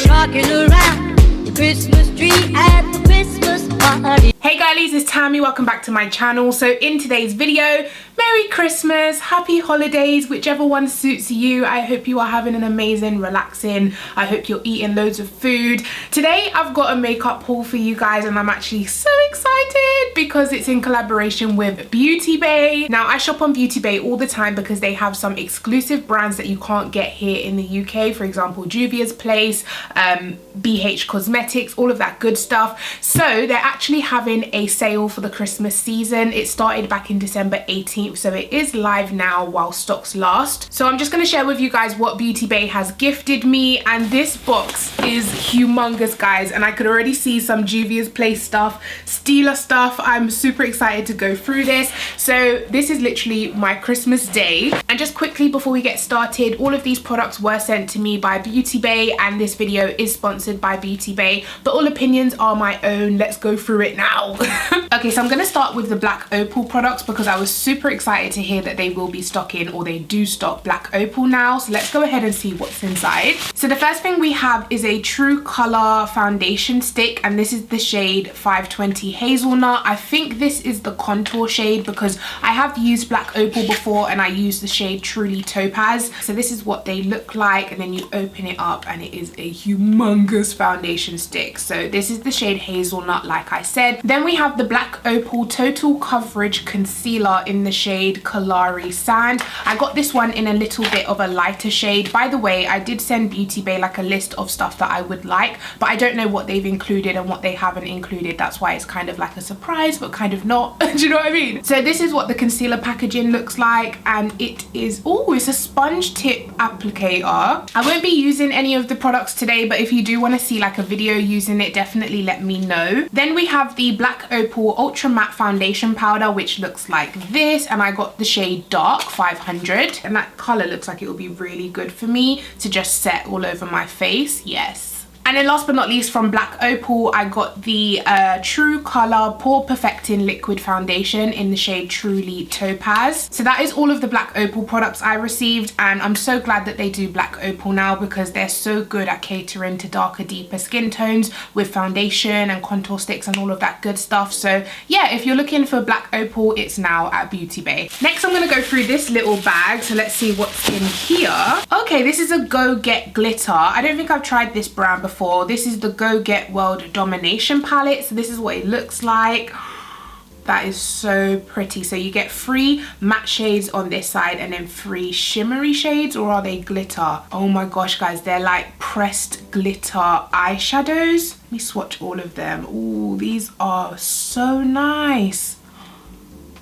rocking around the Christmas tree at the Christmas party. Hey girlies, it's Tammy. Welcome back to my channel. So in today's video, Merry Christmas, Happy Holidays, whichever one suits you. I hope you are having an amazing, relaxing. I hope you're eating loads of food. Today I've got a makeup haul for you guys and I'm actually so excited because it's in collaboration with BEAUTYBAY. Now I shop on BEAUTYBAY all the time because they have some exclusive brands that you can't get here in the UK. For example, Juvia's Place, BH Cosmetics, all of that good stuff. So they're actually having a sale for the Christmas season. It started back in December 18th, so it is live now while stocks last. So I'm just going to share with you guys what BEAUTYBAY has gifted me, and this box is humongous, guys, and I could already see some Juvia's Place stuff, Stila stuff. I'm super excited to go through this. So this is literally my Christmas day. And just quickly before we get started, all of these products were sent to me by BEAUTYBAY and this video is sponsored by BEAUTYBAY, but all opinions are my own. Let's go through it now. Okay, so I'm going to start with the Black Opal products because I was super excited to hear that they will be stocking, or they do stock, Black Opal now. So let's go ahead and see what's inside. So the first thing we have is a True Color foundation stick, and this is the shade 520 Hazelnut. I think this is the contour shade because I have used Black Opal before and I used the shade Truly Topaz. So this is what they look like, and then you open it up and it is a humongous foundation stick. So this is the shade Hazelnut, like I said. Then we have the Black Opal Total Coverage Concealer in the shade Kalari Sand. I got this one in a little bit of a lighter shade. By the way, I did send BEAUTYBAY like a list of stuff that I would like, but I don't know what they've included and what they haven't included. That's why it's kind of like a surprise, but kind of not. Do you know what I mean? So this is what the concealer packaging looks like, and it is, oh, it's a sponge tip applicator. I won't be using any of the products today, but if you do want to see like a video using it, definitely let me know. Then we have the Black Opal Ultra Matte Foundation Powder, which looks like this, and I got the shade Dark 500, and that color looks like it will be really good for me to just set all over my face. Yes. And then last but not least, from Black Opal, I got the True Color Pore Perfecting Liquid Foundation in the shade Truly Topaz. So that is all of the Black Opal products I received, and I'm so glad that they do Black Opal now because they're so good at catering to darker, deeper skin tones with foundation and contour sticks and all of that good stuff. So yeah, if you're looking for Black Opal, it's now at BEAUTYBAY. Next, I'm going to go through this little bag. So let's see what's in here. Okay, this is a Go Get Glitter. I don't think I've tried this brand before. This is the Go Get World Domination palette. So this is what it looks like. That is so pretty. So you get 3 matte shades on this side and then 3 shimmery shades, or are they glitter? Oh my gosh, guys, they're like pressed glitter eyeshadows. Let me swatch all of them. Oh, these are so nice.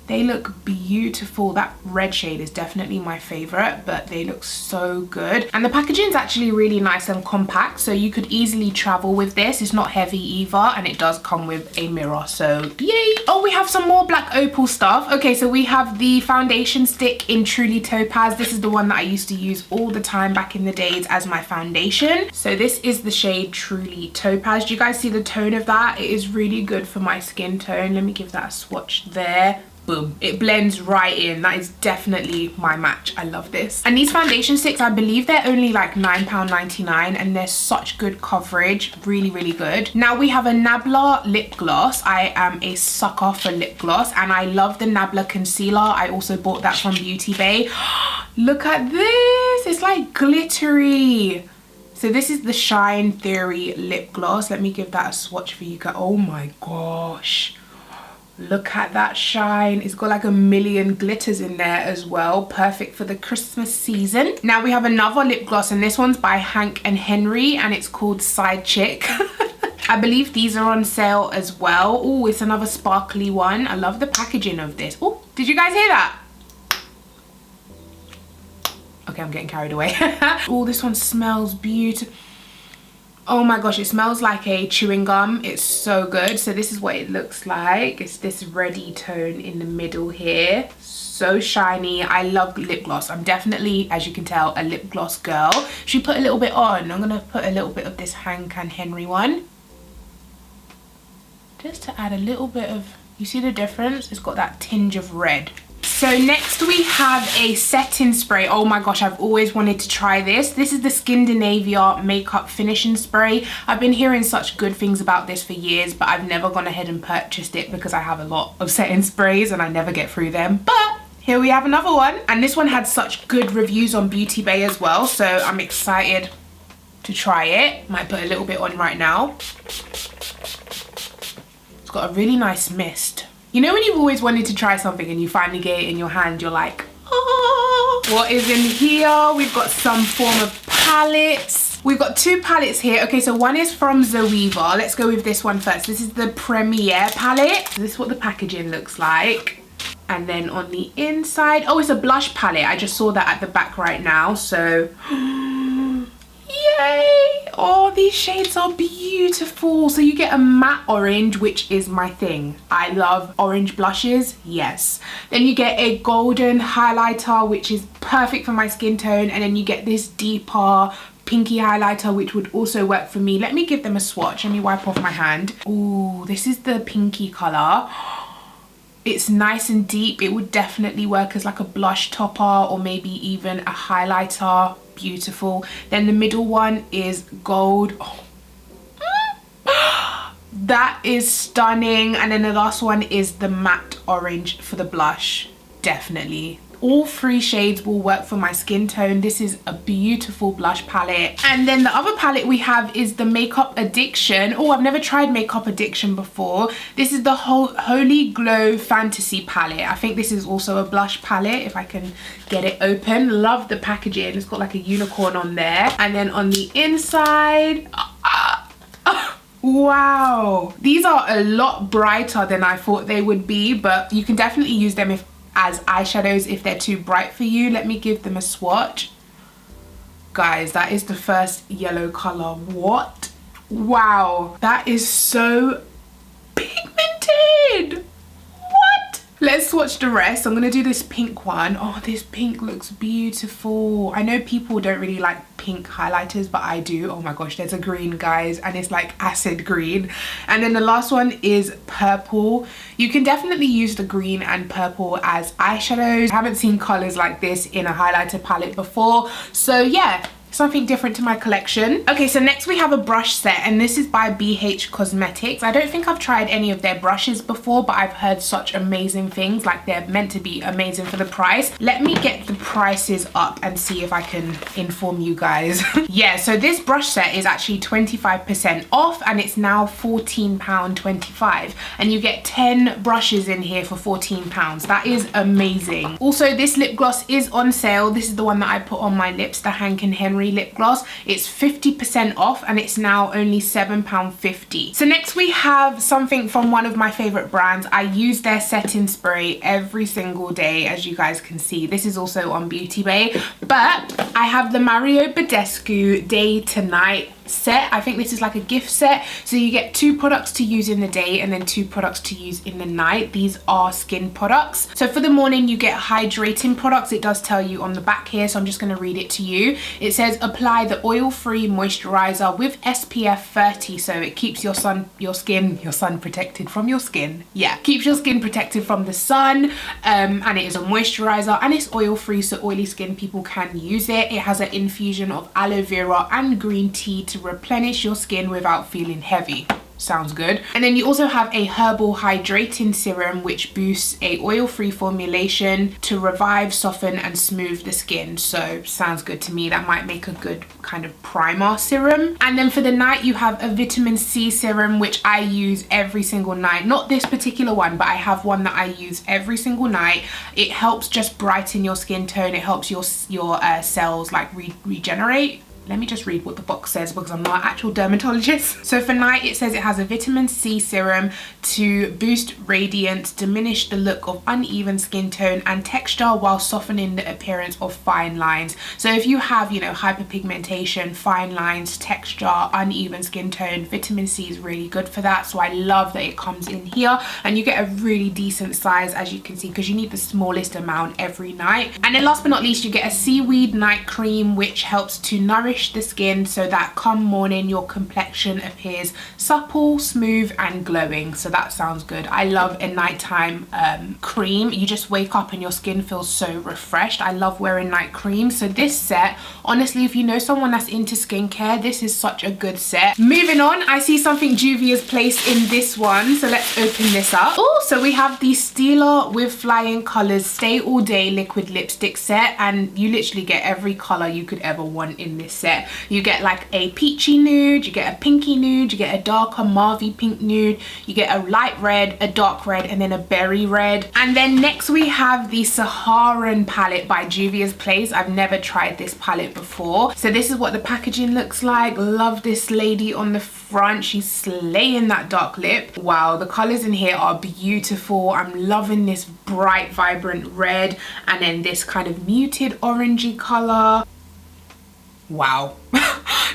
They look beautiful. That red shade is definitely my favorite, but they look so good. And the packaging is actually really nice and compact, so you could easily travel with this. It's not heavy either, and it does come with a mirror, so yay. Oh, we have some more Black Opal stuff. Okay, so we have the foundation stick in Truly Topaz. This is the one that I used to use all the time back in the days as my foundation. So this is the shade Truly Topaz. Do you guys see the tone of that? It is really good for my skin tone. Let me give that a swatch there. Boom, it blends right in. That is definitely my match. I love this. And these foundation sticks, I believe they're only like £9.99, and they're such good coverage. Really, really good. Now we have a Nabla lip gloss. I am a sucker for lip gloss, and I love the Nabla concealer. I also bought that from BEAUTYBAY. Look at this, it's like glittery. So this is the Shine Theory lip gloss. Let me give that a swatch for you guys. Oh my gosh. Look at that shine. It's got like a million glitters in there as well. Perfect for the Christmas season. Now we have another lip gloss, and this one's by Hank and Henry, and it's called Side Chick. I believe these are on sale as well. Oh, it's another sparkly one. I love the packaging of this. Oh, did you guys hear that? Okay, I'm getting carried away. Oh, this one smells beautiful. Oh my gosh, it smells like a chewing gum. It's so good. So this is what it looks like. It's this reddy tone in the middle here. So shiny. I love lip gloss. I'm definitely, as you can tell, a lip gloss girl. Should we put a little bit on? I'm gonna put a little bit of this Hank and Henry one, just to add a little bit of, you see the difference? It's got that tinge of red. So next we have a setting spray. Oh my gosh, I've always wanted to try this. This is the Skindinavia makeup finishing spray. I've been hearing such good things about this for years, but I've never gone ahead and purchased it because I have a lot of setting sprays and I never get through them. But here we have another one, and this one had such good reviews on Beauty Bay as well, so I'm excited to try it. Might put a little bit on right now. It's got a really nice mist. You know when you've always wanted to try something and you finally get it in your hand, you're like, oh. What is in here? We've got some form of palettes. We've got two palettes here. Okay, so one is from Juvia. Let's go with this one first. This is the Premiere palette. So this is what the packaging looks like. And then on the inside, oh, it's a blush palette. I just saw that at the back right now, so yay! Oh, these shades are beautiful. So you get a matte orange, which is my thing. I love orange blushes, yes. Then you get a golden highlighter, which is perfect for my skin tone. And then you get this deeper pinky highlighter, which would also work for me. Let me give them a swatch. Let me wipe off my hand. Ooh, this is the pinky color. It's nice and deep. It would definitely work as like a blush topper or maybe even a highlighter. Beautiful. Then the middle one is gold. Oh. That is stunning. And then the last one is the matte orange for the blush. Definitely. All three shades will work for my skin tone. This is a beautiful blush palette. And then the other palette we have is the Makeup Addiction. Oh, I've never tried Makeup Addiction before. This is the Holy Glow Fantasy palette. I think this is also a blush palette, if I can get it open. Love the packaging. It's got like a unicorn on there. And then on the inside, wow. These are a lot brighter than I thought they would be, but you can definitely use them as eyeshadows if they're too bright for you. Let me give them a swatch. Guys, that is the first yellow color. What? Wow, that is so pigmented. What? Let's swatch the rest. I'm gonna do this pink one. Oh, this pink looks beautiful. I know people don't really like pink highlighters, but I do. Oh my gosh, there's a green, guys, and it's like acid green. And then the last one is purple. You can definitely use the green and purple as eyeshadows. I haven't seen colors like this in a highlighter palette before, so yeah, something different to my collection. Okay, so next we have a brush set, and this is by BH Cosmetics. I don't think I've tried any of their brushes before, but I've heard such amazing things, like they're meant to be amazing for the price. Let me get the prices up and see if I can inform you guys. Yeah, so this brush set is actually 25% off, and it's now £14.25, and you get 10 brushes in here for £14. That is amazing. Also, this lip gloss is on sale. This is the one that I put on my lips, the Hank and Henry lip gloss. It's 50% off, and it's now only £7.50. So next we have something from one of my favorite brands. I use their setting spray every single day, as you guys can see. This is also on Beauty Bay, but I have the Mario Badescu Day to Night set. I think this is like a gift set, so you get 2 products to use in the day and then 2 products to use in the night. These are skin products. So for the morning you get hydrating products. It does tell you on the back here, so I'm just going to read it to you. It says apply the oil-free moisturizer with SPF 30, so it keeps your sun protected from your skin. Yeah, keeps your skin protected from the sun, and it is a moisturizer, and it's oil-free, so oily skin people can use it. It has an infusion of aloe vera and green tea to replenish your skin without feeling heavy. Sounds good. And then you also have a herbal hydrating serum, which boosts a oil-free formulation to revive, soften and smooth the skin. So sounds good to me. That might make a good kind of primer serum. And then for the night you have a vitamin C serum, which I use every single night. Not this particular one, but I have one that I use every single night. It helps just brighten your skin tone. It helps your cells like regenerate. Let me just read what the box says, because I'm not an actual dermatologist. So for night, it says it has a vitamin C serum to boost radiance, diminish the look of uneven skin tone and texture while softening the appearance of fine lines. So if you have, you know, hyperpigmentation, fine lines, texture, uneven skin tone, vitamin C is really good for that. So I love that it comes in here, and you get a really decent size, as you can see, because you need the smallest amount every night. And then last but not least, you get a seaweed night cream, which helps to nourish nourish the skin so that come morning your complexion appears supple, smooth and glowing. So that sounds good. I love a nighttime cream. You just wake up and your skin feels so refreshed. I love wearing night cream. So this set, honestly, if you know someone that's into skincare, this is such a good set. Moving on, I see something Juvia's Place in this one, so let's open this up. Oh, so we have the Stila with Flying Colors Stay All Day liquid lipstick set, and you literally get every color you could ever want in this set. You get like a peachy nude, you get a pinky nude, you get a darker mauvey pink nude, you get a light red, a dark red, and then a berry red. And then next we have the Saharan palette by Juvia's Place. I've never tried this palette before. So this is what the packaging looks like. Love this lady on the front. She's slaying that dark lip. Wow, the colors in here are beautiful. I'm loving this bright, vibrant red, and then this kind of muted orangey color. Wow.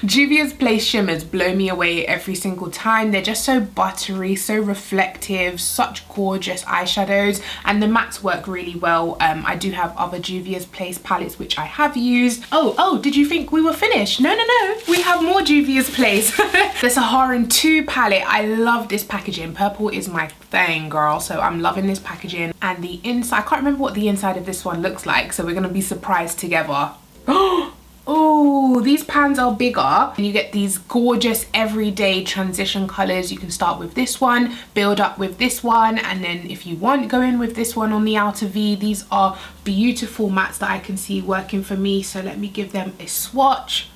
Juvia's Place shimmers blow me away every single time. They're just so buttery, so reflective, such gorgeous eyeshadows, and the mattes work really well. I do have other Juvia's Place palettes which I have used. Oh, did you think we were finished? No, we have more Juvia's Place. The Saharan 2 palette, I love this packaging. Purple is my thing, girl, so I'm loving this packaging. And the inside, I can't remember what the inside of this one looks like, so we're gonna be surprised together. Oh, these pans are bigger and you get these gorgeous everyday transition colors. You can start with this one, build up with this one, and then if you want, go in with this one on the outer V. These are beautiful mattes that I can see working for me, so let me give them a swatch.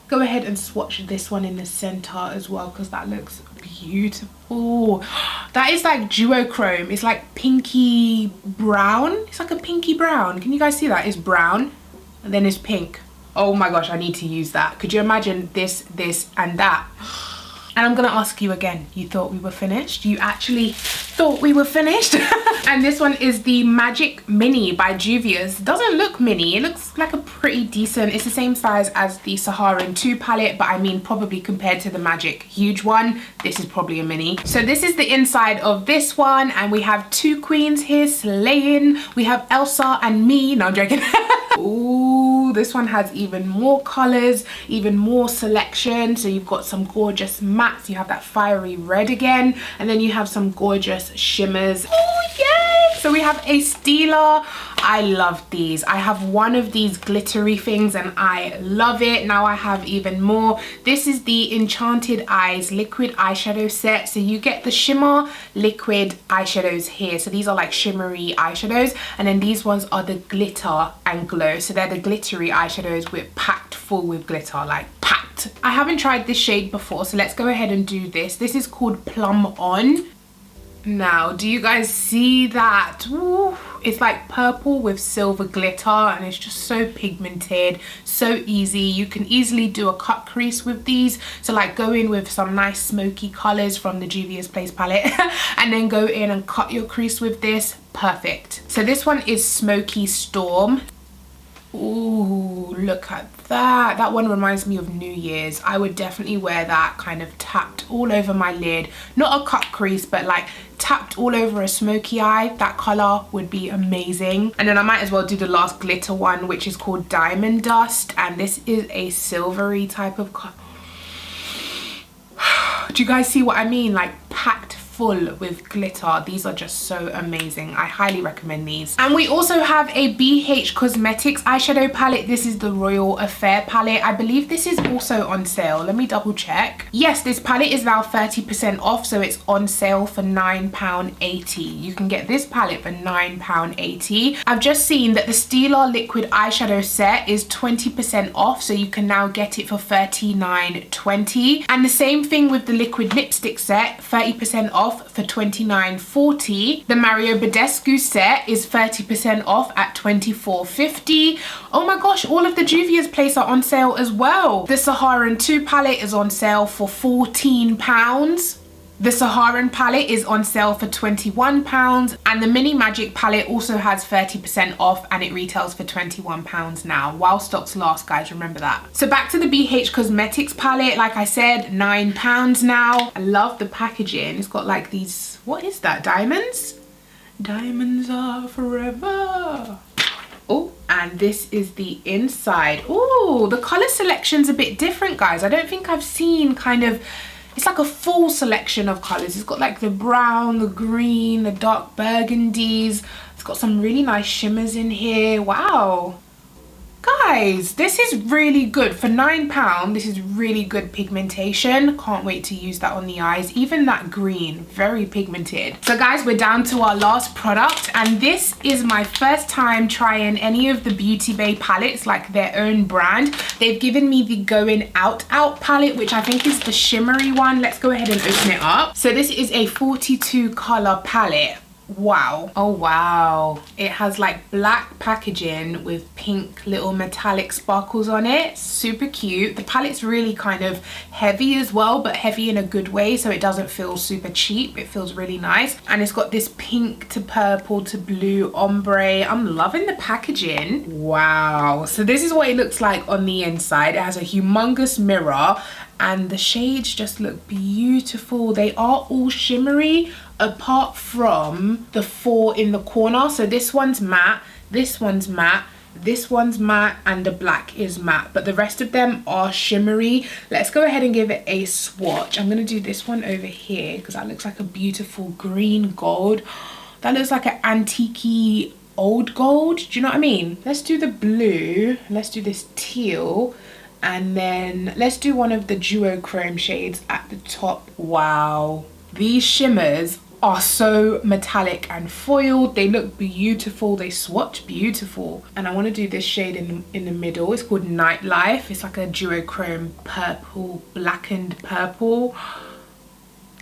Go ahead and swatch this one in the center as well, because that looks beautiful. That is like duochrome. It's like pinky brown. It's like a pinky brown. Can you guys see that? It's brown and then it's pink. Oh my gosh, I need to use that. Could you imagine this, and that? And I'm gonna ask you again, you thought we were finished? You actually thought we were finished? And this one is the Magic Mini by Juvia's. Doesn't look mini, it looks like a pretty decent, it's the same size as the Saharan 2 palette, but I mean probably compared to the Magic huge one, this is probably a mini. So this is the inside of this one, and we have two queens here slaying. We have Elsa and me, no I'm joking. Ooh, this one has even more colors, even more selection. So you've got some gorgeous mattes, you have that fiery red again, and then you have some gorgeous shimmers. Oh yay! So we have a Stila. I love these. I have one of these glittery things and I love it. Now I have even more. This is the Enchanted Eyes liquid eyeshadow set. So you get the shimmer liquid eyeshadows here. So these are like shimmery eyeshadows, and then these ones are the glitter and glow. So they're the glittery eyeshadows with packed full with glitter, like packed. I haven't tried this shade before, so let's go ahead and do this. This is called Plum On. Now, do you guys see that? Ooh, it's like purple with silver glitter, and it's just so pigmented, so easy. You can easily do a cut crease with these. So like go in with some nice smoky colors from the Juvia's Place palette and then go in and cut your crease with this. Perfect. So this one is Smoky Storm. Ooh, look at that. That one reminds me of New Year's. I would definitely wear that kind of tapped all over my lid. Not a cut crease, but like tapped all over a smoky eye. That color would be amazing. And then I might as well do the last glitter one, which is called Diamond Dust, and this is a silvery type of color. Do you guys see what I mean? Like packed full with glitter. These are just so amazing. I highly recommend these. And we also have a BH Cosmetics eyeshadow palette. This is the Royal Affair palette. I believe this is also on sale. Let me double check. Yes, this palette is now 30% off, so it's on sale for £9.80. You can get this palette for £9.80. I've just seen that the Stila liquid eyeshadow set is 20% off, so you can now get it for $39.20. And the same thing with the liquid lipstick set, 30% off for $29.40. The Mario Badescu set is 30% off at $24.50. Oh my gosh, all of the Juvia's Place are on sale as well. The Saharan 2 palette is on sale for £14. The Saharan palette is on sale for £21, and the Mini Magic palette also has 30% off, and it retails for £21 now, while stocks last, guys, remember that. So back to the BH Cosmetics palette, like I said, £9 now. I love the packaging. It's got like these, what is that, diamonds? Diamonds are forever. Oh, and this is the inside. Oh, the color selection's a bit different, guys. I don't think I've seen kind of, it's like a full selection of colors. It's got like the brown, the green, the dark burgundies. It's got some really nice shimmers in here. Wow. Guys, this is really good. For £9, this is really good pigmentation. Can't wait to use that on the eyes. Even that green, very pigmented. So guys, we're down to our last product, and this is my first time trying any of the Beauty Bay palettes, like their own brand. They've given me the Going Out palette, which I think is the shimmery one. Let's go ahead and open it up. So this is a 42 color palette. Wow. Oh wow, it has like black packaging with pink little metallic sparkles on it. Super cute. The palette's really kind of heavy as well, but heavy in a good way, so it doesn't feel super cheap. It feels really nice, and it's got this pink to purple to blue ombre. I'm loving the packaging. Wow. So this is what it looks like on the inside. It has a humongous mirror, and the shades just look beautiful. They are all shimmery apart from the 4 in the corner. So this one's matte, this one's matte, this one's matte, and the black is matte, but the rest of them are shimmery. Let's go ahead and give it a swatch. I'm gonna do this one over here because that looks like a beautiful green gold. That looks like an antique-y old gold. Do you know what I mean? Let's do the blue. Let's do this teal. And then let's do one of the duochrome shades at the top. Wow. These shimmers are so metallic and foiled. They look beautiful. They swatch beautiful. And I want to do this shade in the middle. It's called Nightlife. It's like a duochrome purple, blackened purple.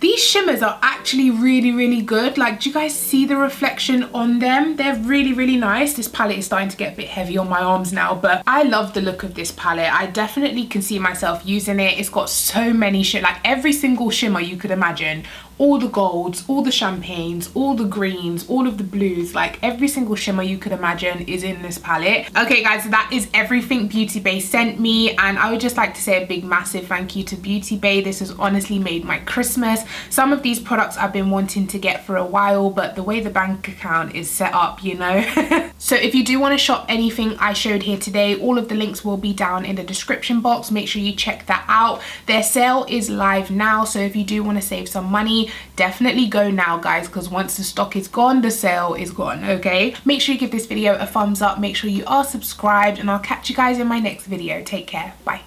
These shimmers are actually really good. Like, do you guys see the reflection on them? They're really nice. This palette is starting to get a bit heavy on my arms now, but I love the look of this palette. I definitely can see myself using it. It's got so many like every single shimmer you could imagine. All the golds, all the champagnes, all the greens, all of the blues, like every single shimmer you could imagine is in this palette. Okay guys, so that is everything Beauty Bay sent me, and I would just like to say a big massive thank you to Beauty Bay. This has honestly made my Christmas. Some of these products I've been wanting to get for a while, but the way the bank account is set up, you know. So if you do want to shop anything I showed here today, all of the links will be down in the description box. Make sure you check that out. Their sale is live now, so if you do want to save some money, definitely go now guys, because once the stock is gone, the sale is gone. Okay, make sure you give this video a thumbs up, make sure you are subscribed, and I'll catch you guys in my next video. Take care, bye.